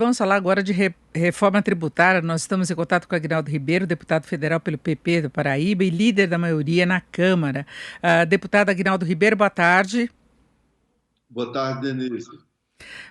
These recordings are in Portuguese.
Vamos falar agora de reforma tributária. Nós estamos em contato com o Aguinaldo Ribeiro, deputado federal pelo PP do Paraíba e líder da maioria na Câmara. Deputado Aguinaldo Ribeiro, boa tarde. Boa tarde, Denise.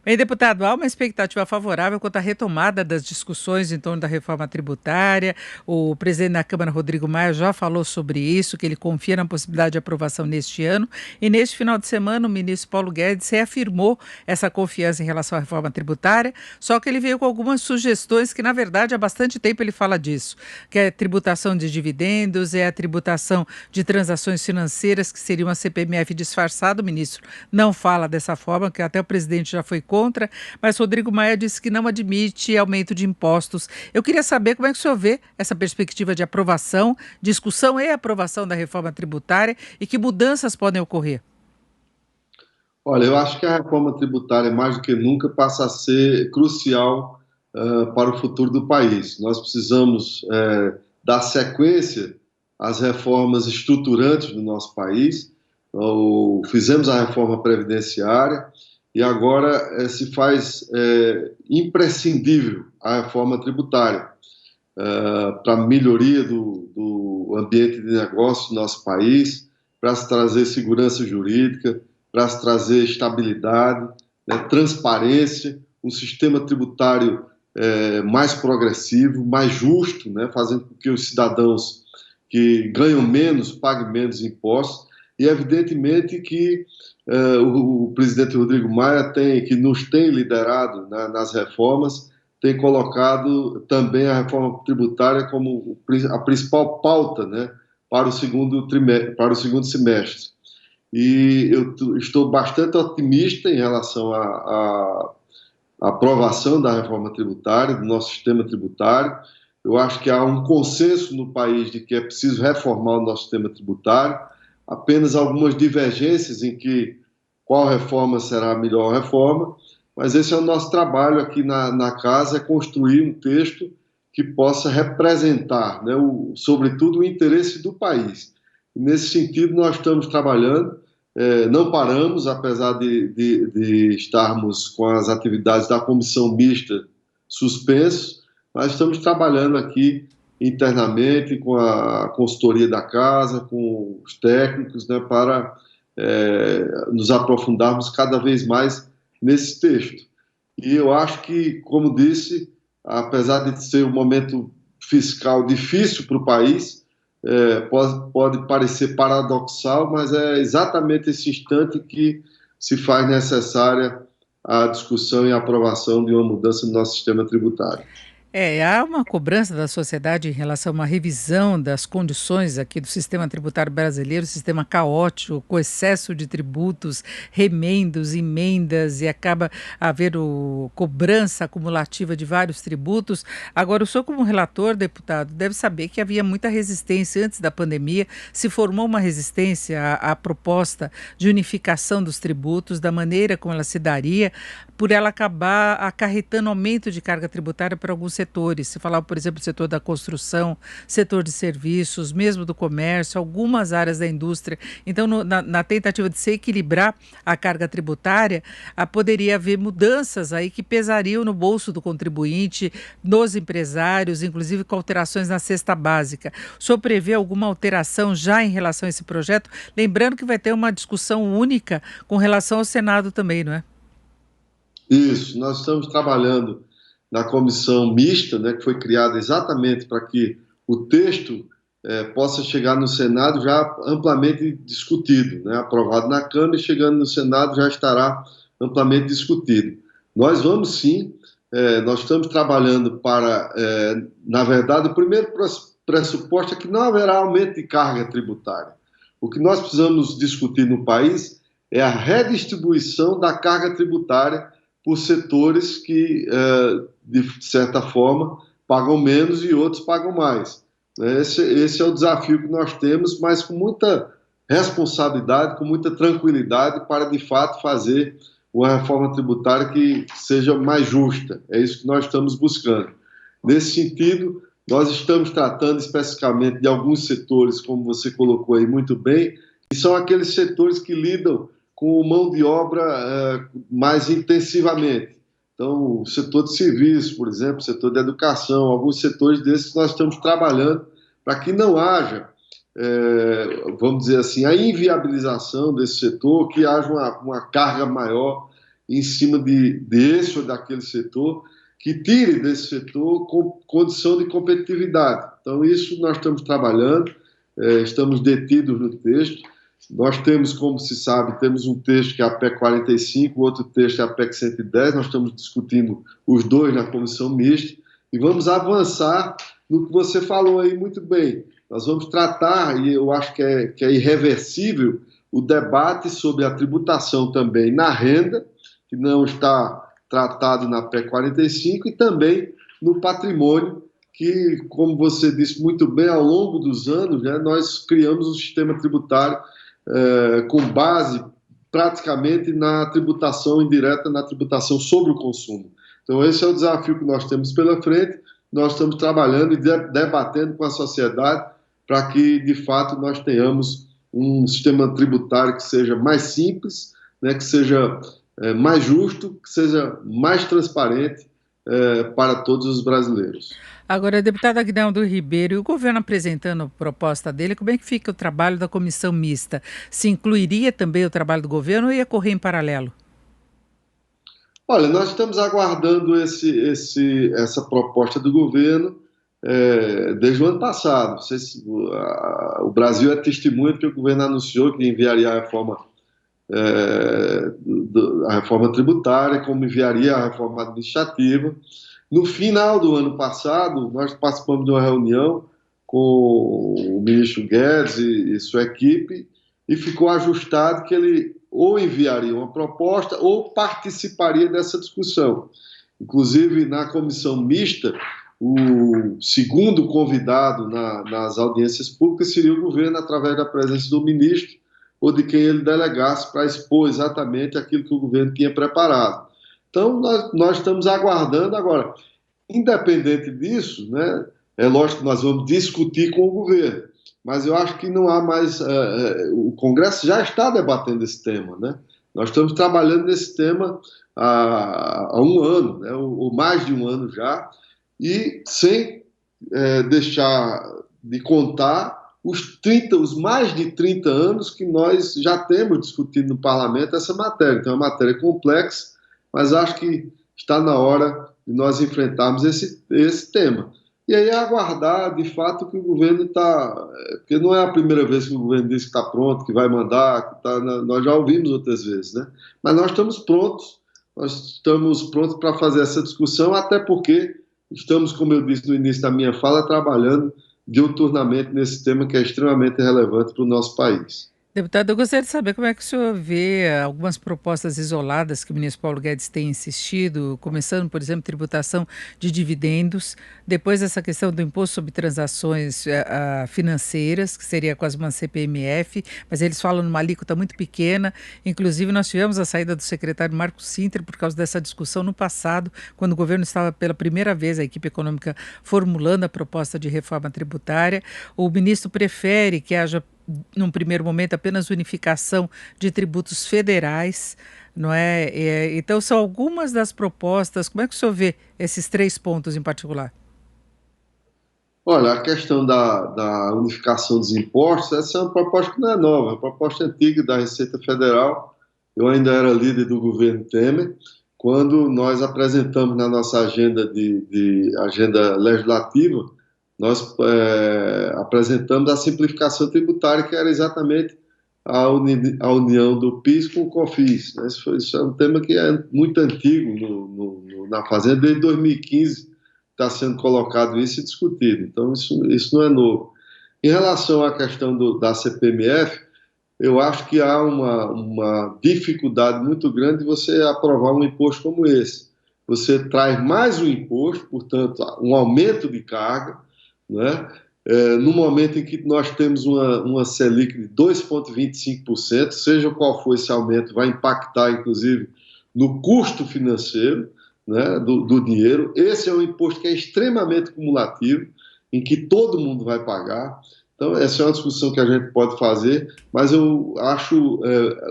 Bem, deputado, há uma expectativa favorável quanto à retomada das discussões em torno da reforma tributária. O presidente da Câmara, Rodrigo Maia, já falou sobre isso, que ele confia na possibilidade de aprovação neste ano. E neste final de semana, o ministro Paulo Guedes reafirmou essa confiança em relação à reforma tributária, só que ele veio com algumas sugestões que, na verdade, há bastante tempo ele fala disso, que é a tributação de dividendos, é a tributação de transações financeiras, que seria uma CPMF disfarçada. O ministro não fala dessa forma, que até o presidente já foi contra, mas Rodrigo Maia disse que não admite aumento de impostos. Eu queria saber como é que o senhor vê essa perspectiva de aprovação, discussão e aprovação da reforma tributária e que mudanças podem ocorrer. Olha, eu acho que a reforma tributária, mais do que nunca, passa a ser crucial para o futuro do país. Nós precisamos dar sequência às reformas estruturantes do nosso país. Fizemos a reforma previdenciária e agora se faz imprescindível a reforma tributária para a melhoria do ambiente de negócio do nosso país, para se trazer segurança jurídica, para se trazer estabilidade, né, transparência, um sistema tributário mais progressivo, mais justo, né, fazendo com que os cidadãos que ganham menos paguem menos impostos. E evidentemente que o presidente Rodrigo Maia que nos tem liderado, né, nas reformas, tem colocado também a reforma tributária como a principal pauta, né, para o segundo semestre. E eu estou bastante otimista em relação à aprovação da reforma tributária, do nosso sistema tributário. Eu acho que há um consenso no país de que é preciso reformar o nosso sistema tributário, apenas algumas divergências em qual reforma será a melhor reforma, mas esse é o nosso trabalho aqui na casa, é construir um texto que possa representar, né, sobretudo, o interesse do país. E nesse sentido, nós estamos trabalhando, não paramos, apesar de estarmos com as atividades da comissão mista suspensos, mas estamos trabalhando aqui internamente com a consultoria da casa, com os técnicos, né, para nos aprofundarmos cada vez mais nesse texto. E eu acho que, como disse, apesar de ser um momento fiscal difícil para o país, pode parecer paradoxal, mas é exatamente esse instante que se faz necessária a discussão e a aprovação de uma mudança no nosso sistema tributário. Há uma cobrança da sociedade em relação a uma revisão das condições aqui do sistema tributário brasileiro, sistema caótico, com excesso de tributos, remendos, emendas, e acaba havendo cobrança acumulativa de vários tributos. Agora, o senhor, como relator, deputado, deve saber que havia muita resistência antes da pandemia, se formou uma resistência à proposta de unificação dos tributos, da maneira como ela se daria, por ela acabar acarretando aumento de carga tributária para alguns setores. Se falava, por exemplo, do setor da construção, setor de serviços, mesmo do comércio, algumas áreas da indústria. Então, na tentativa de se equilibrar a carga tributária, poderia haver mudanças aí que pesariam no bolso do contribuinte, nos empresários, inclusive com alterações na cesta básica. O senhor prevê alguma alteração já em relação a esse projeto? Lembrando que vai ter uma discussão única com relação ao Senado também, não é? Isso, nós estamos trabalhando na comissão mista, né, que foi criada exatamente para que o texto possa chegar no Senado já amplamente discutido, né, aprovado na Câmara e chegando no Senado já estará amplamente discutido. Nós vamos sim, nós estamos trabalhando para, na verdade, o primeiro pressuposto é que não haverá aumento de carga tributária. O que nós precisamos discutir no país é a redistribuição da carga tributária por setores que, de certa forma, pagam menos e outros pagam mais. Esse é o desafio que nós temos, mas com muita responsabilidade, com muita tranquilidade, para, de fato, fazer uma reforma tributária que seja mais justa. É isso que nós estamos buscando. Nesse sentido, nós estamos tratando especificamente de alguns setores, como você colocou aí muito bem, que são aqueles setores que lidam com mão de obra mais intensivamente. Então, o setor de serviços, por exemplo, o setor de educação, alguns setores desses nós estamos trabalhando para que não haja, vamos dizer assim, a inviabilização desse setor, que haja uma carga maior em cima desse ou daquele setor, que tire desse setor com condição de competitividade. Então, isso nós estamos trabalhando, estamos detidos no texto. Nós temos, como se sabe, temos um texto que é a PEC 45, outro texto é a PEC 110, nós estamos discutindo os dois na comissão mista, e vamos avançar no que você falou aí muito bem. Nós vamos tratar, e eu acho que é irreversível, o debate sobre a tributação também na renda, que não está tratado na PEC 45, e também no patrimônio, que, como você disse muito bem, ao longo dos anos, né, nós criamos um sistema tributário com base praticamente na tributação indireta, na tributação sobre o consumo. Então, esse é o desafio que nós temos pela frente. Nós estamos trabalhando e debatendo com a sociedade para que, de fato, nós tenhamos um sistema tributário que seja mais simples, né, que seja mais justo, que seja mais transparente para todos os brasileiros. Agora, deputado Aguinaldo Ribeiro, e o governo apresentando a proposta dele, como é que fica o trabalho da comissão mista? Se incluiria também o trabalho do governo ou ia correr em paralelo? Olha, nós estamos aguardando essa proposta do governo desde o ano passado. O Brasil é testemunha de que o governo anunciou que enviaria a reforma tributária, como enviaria a reforma administrativa. No final do ano passado, nós participamos de uma reunião com o ministro Guedes e sua equipe, e ficou ajustado que ele ou enviaria uma proposta ou participaria dessa discussão. Inclusive, na comissão mista, o segundo convidado nas audiências públicas seria o governo, através da presença do ministro ou de quem ele delegasse para expor exatamente aquilo que o governo tinha preparado. Então, nós estamos aguardando agora. Independente disso, né, é lógico que nós vamos discutir com o governo, mas eu acho que não há mais... o Congresso já está debatendo esse tema, né? Nós estamos trabalhando nesse tema há um ano, né, ou mais de um ano já, e sem deixar de contar os mais de 30 anos que nós já temos discutido no parlamento essa matéria. Então, é uma matéria complexa, mas acho que está na hora de nós enfrentarmos esse tema. E aí aguardar, de fato, que o governo está... Porque não é a primeira vez que o governo diz que está pronto, que vai mandar, nós já ouvimos outras vezes, né? Mas nós estamos prontos para fazer essa discussão, até porque estamos, como eu disse no início da minha fala, trabalhando diuturnamente nesse tema que é extremamente relevante para o nosso país. Deputado, eu gostaria de saber como é que o senhor vê algumas propostas isoladas que o ministro Paulo Guedes tem insistido, começando, por exemplo, tributação de dividendos, depois essa questão do imposto sobre transações financeiras, que seria quase uma CPMF, mas eles falam numa alíquota muito pequena. Inclusive, nós tivemos a saída do secretário Marco Sintra por causa dessa discussão no passado, quando o governo estava pela primeira vez, a equipe econômica, formulando a proposta de reforma tributária. O ministro prefere que haja, num primeiro momento, apenas unificação de tributos federais, não é? Então, são algumas das propostas. Como é que o senhor vê esses 3 pontos em particular? Olha, a questão da unificação dos impostos, essa é uma proposta que não é nova, é uma proposta antiga da Receita Federal. Eu ainda era líder do governo Temer, quando nós apresentamos na nossa agenda agenda legislativa, nós apresentamos a simplificação tributária, que era exatamente a união do PIS com o COFINS. Né? Isso é um tema que é muito antigo na Fazenda, desde 2015 está sendo colocado isso e discutido. Então, isso não é novo. Em relação à questão da CPMF, eu acho que há uma dificuldade muito grande de você aprovar um imposto como esse. Você traz mais um imposto, portanto, um aumento de carga, né? No momento em que nós temos uma Selic de 2,25%, seja qual for esse aumento, vai impactar, inclusive, no custo financeiro, né, do dinheiro. Esse é um imposto que é extremamente cumulativo, em que todo mundo vai pagar. Então, essa é uma discussão que a gente pode fazer, mas eu acho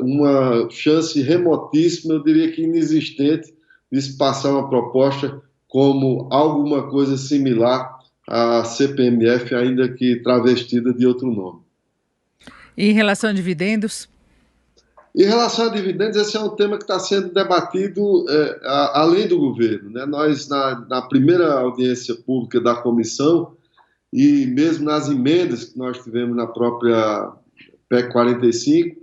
uma chance remotíssima, eu diria que inexistente, de se passar uma proposta como alguma coisa similar à CPMF, ainda que travestida de outro nome. E em relação a dividendos? Em relação a dividendos, esse é um tema que está sendo debatido além do governo, né? Nós, na primeira audiência pública da comissão, e mesmo nas emendas que nós tivemos na própria PEC 45,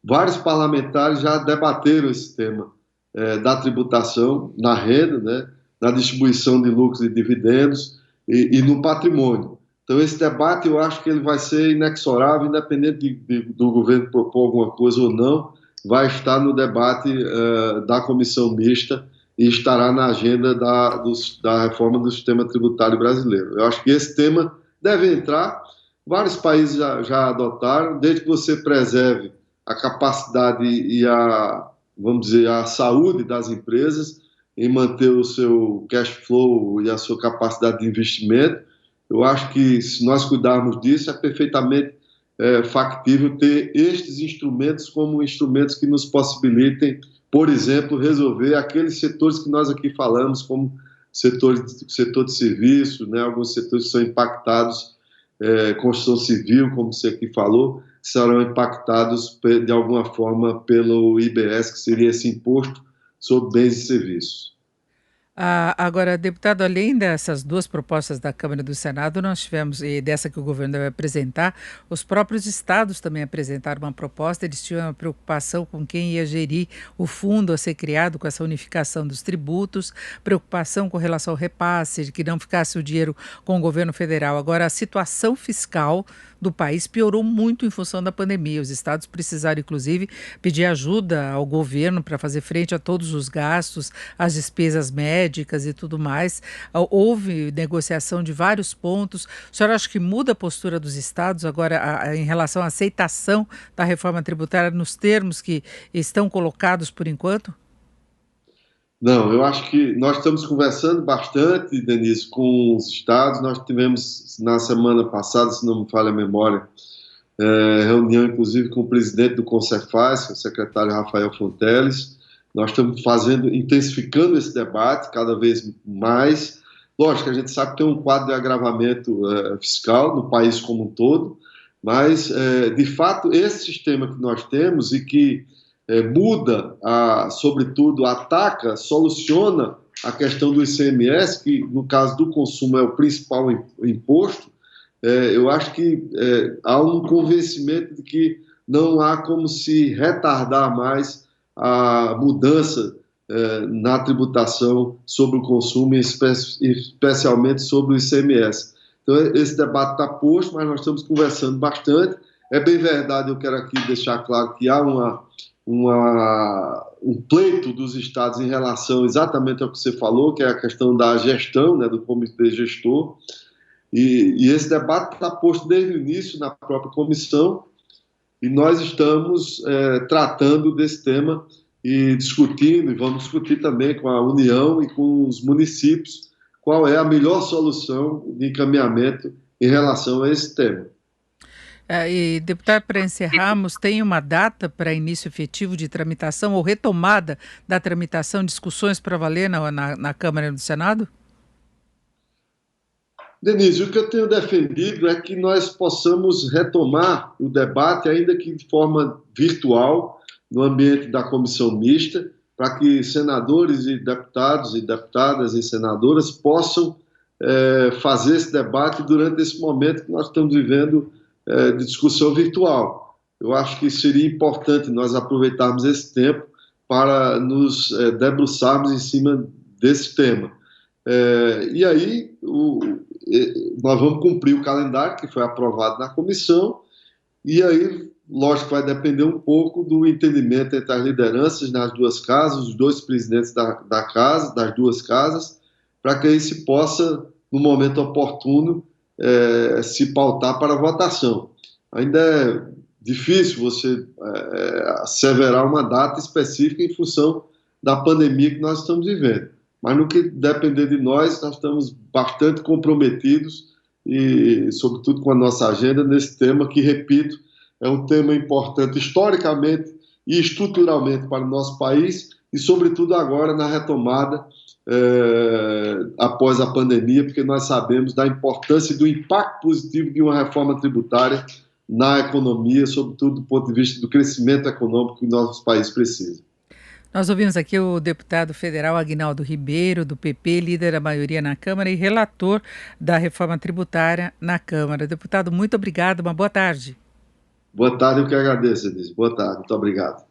vários parlamentares já debateram esse tema da tributação na renda, né? Na distribuição de lucros e dividendos e no patrimônio. Então, esse debate, eu acho que ele vai ser inexorável, independente do governo propor alguma coisa ou não, vai estar no debate da comissão mista e estará na agenda da reforma do sistema tributário brasileiro. Eu acho que esse tema deve entrar, vários países já adotaram, desde que você preserve a capacidade e vamos dizer, a saúde das empresas em manter o seu cash flow e a sua capacidade de investimento. Eu acho que, se nós cuidarmos disso, é perfeitamente factível ter estes instrumentos como instrumentos que nos possibilitem, por exemplo, resolver aqueles setores que nós aqui falamos, como setor de serviço, né, alguns setores que são impactados, construção civil, como você aqui falou, serão impactados de alguma forma pelo IBS, que seria esse imposto sobre bens e serviços. Agora, deputado, além dessas duas propostas da Câmara e do Senado, nós tivemos, e dessa que o governo deve apresentar, os próprios estados também apresentaram uma proposta. Eles tinham uma preocupação com quem ia gerir o fundo a ser criado com essa unificação dos tributos, preocupação com relação ao repasse, de que não ficasse o dinheiro com o governo federal. Agora, a situação fiscal do país piorou muito em função da pandemia. Os estados precisaram, inclusive, pedir ajuda ao governo para fazer frente a todos os gastos, as despesas médicas e tudo mais. Houve negociação de vários pontos. O senhor acha que muda a postura dos estados agora em relação à aceitação da reforma tributária nos termos que estão colocados por enquanto? Não, eu acho que nós estamos conversando bastante, Denise, com os estados. Nós tivemos, na semana passada, se não me falha a memória, reunião, inclusive, com o presidente do Concefaz, o secretário Rafael Fonteles. Nós estamos intensificando esse debate cada vez mais. Lógico, a gente sabe que tem um quadro de agravamento fiscal no país como um todo, mas, de fato, esse sistema que nós temos e que muda, sobretudo, ataca, soluciona a questão do ICMS, que no caso do consumo é o principal imposto. Eu acho que há um convencimento de que não há como se retardar mais a mudança na tributação sobre o consumo, especialmente sobre o ICMS. Então, esse debate está posto, mas nós estamos conversando bastante. É bem verdade, eu quero aqui deixar claro que há um pleito dos estados em relação exatamente ao que você falou, que é a questão da gestão, né, do comitê gestor, e esse debate está posto desde o início na própria comissão, e nós estamos tratando desse tema e discutindo, e vamos discutir também com a União e com os municípios qual é a melhor solução de encaminhamento em relação a esse tema. E, deputado, para encerrarmos, tem uma data para início efetivo de tramitação ou retomada da tramitação, discussões para valer na Câmara e no Senado? Denise, o que eu tenho defendido é que nós possamos retomar o debate, ainda que de forma virtual, no ambiente da comissão mista, para que senadores e deputadas e senadoras possam fazer esse debate durante esse momento que nós estamos vivendo de discussão virtual. Eu acho que seria importante nós aproveitarmos esse tempo para nos debruçarmos em cima desse tema. E aí nós vamos cumprir o calendário que foi aprovado na comissão, e aí, lógico, vai depender um pouco do entendimento entre as lideranças nas duas casas, os dois presidentes das duas casas, para que aí se possa, no momento oportuno, se pautar para votação. Ainda é difícil você asseverar uma data específica em função da pandemia que nós estamos vivendo. Mas no que depender de nós estamos bastante comprometidos e, sobretudo, com a nossa agenda nesse tema que, repito, é um tema importante historicamente e estruturalmente para o nosso país, e, sobretudo, agora na retomada após a pandemia, porque nós sabemos da importância e do impacto positivo de uma reforma tributária na economia, sobretudo do ponto de vista do crescimento econômico que o nosso país precisa. Nós ouvimos aqui o deputado federal Aguinaldo Ribeiro, do PP, líder da maioria na Câmara e relator da reforma tributária na Câmara. Deputado, muito obrigado, uma boa tarde. Boa tarde, eu que agradeço, Denise. Boa tarde, muito obrigado.